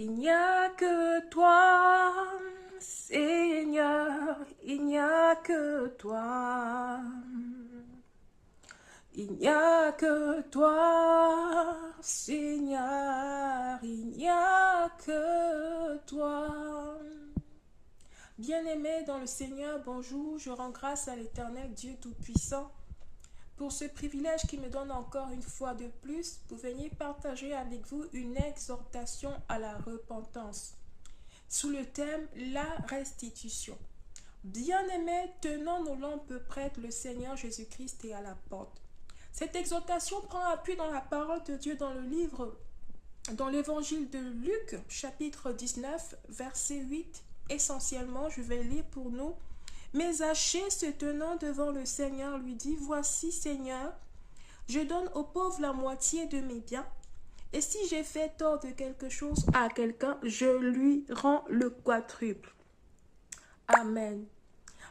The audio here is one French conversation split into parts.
Il n'y a que toi, Seigneur, il n'y a que toi. Il n'y a que toi, Seigneur, il n'y a que toi. Bien-aimé dans le Seigneur, bonjour, je rends grâce à l'Éternel Dieu Tout-Puissant pour ce privilège qui me donne encore une fois de plus pour venir partager avec vous une exhortation à la repentance sous le thème la restitution. Bien-aimés, tenons nos lampes prêtes, le Seigneur Jésus-Christ est à la porte. Cette exhortation prend appui dans la parole de Dieu dans l'évangile de Luc, chapitre 19, verset 8. Essentiellement, je vais lire pour nous. Mais Zachée, se tenant devant le Seigneur, lui dit, voici, Seigneur, je donne aux pauvres la moitié de mes biens. Et si j'ai fait tort de quelque chose à quelqu'un, je lui rends le quadruple. Amen.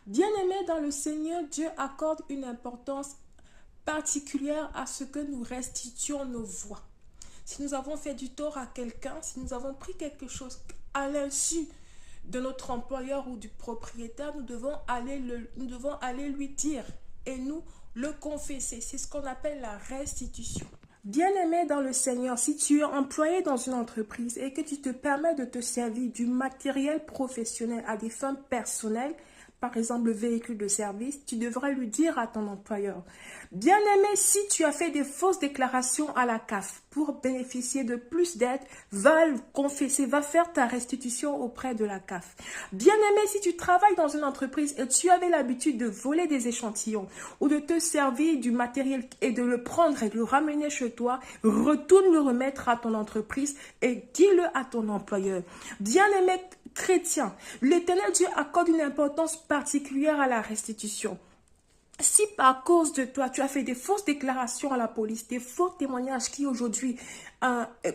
Bien-aimés dans le Seigneur, Dieu accorde une importance particulière à ce que nous restituions nos voix. Si nous avons fait du tort à quelqu'un, si nous avons pris quelque chose à l'insu de notre employeur ou du propriétaire, nous devons aller lui dire et nous le confesser. C'est ce qu'on appelle la restitution. Bien-aimé dans le Seigneur, si tu es employé dans une entreprise et que tu te permets de te servir du matériel professionnel à des fins personnelles, par exemple le véhicule de service, tu devrais lui dire à ton employeur. Bien-aimé, si tu as fait des fausses déclarations à la CAF pour bénéficier de plus d'aide, va le confesser, va faire ta restitution auprès de la CAF. Bien-aimé, si tu travailles dans une entreprise et tu avais l'habitude de voler des échantillons ou de te servir du matériel et de le prendre et de le ramener chez toi, retourne le remettre à ton entreprise et dis-le à ton employeur. Bien-aimé chrétien, l'Éternel Dieu accorde une importance particulière à la restitution. Si par cause de toi, tu as fait des fausses déclarations à la police, des faux témoignages qui aujourd'hui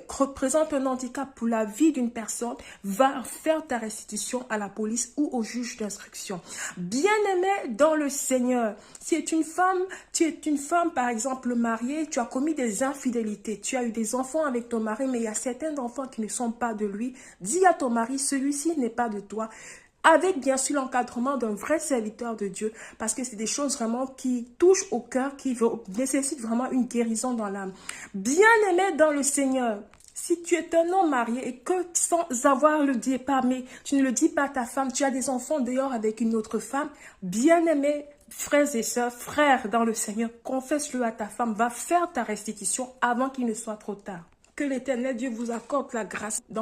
représentent un handicap pour la vie d'une personne, va faire ta restitution à la police ou au juge d'instruction. Bien-aimé dans le Seigneur, si tu es une femme par exemple mariée, tu as commis des infidélités, tu as eu des enfants avec ton mari, mais il y a certains enfants qui ne sont pas de lui, dis à ton mari, celui-ci n'est pas de toi. Avec bien sûr l'encadrement d'un vrai serviteur de Dieu, parce que c'est des choses vraiment qui touchent au cœur, qui nécessitent vraiment une guérison dans l'âme. Bien-aimé dans le Seigneur, si tu es un homme marié et que sans avoir le départ, mais tu ne le dis pas à ta femme, tu as des enfants dehors avec une autre femme, bien-aimé, frères et sœurs, frères dans le Seigneur, confesse-le à ta femme, va faire ta restitution avant qu'il ne soit trop tard. Que l'Éternel Dieu vous accorde la grâce dans le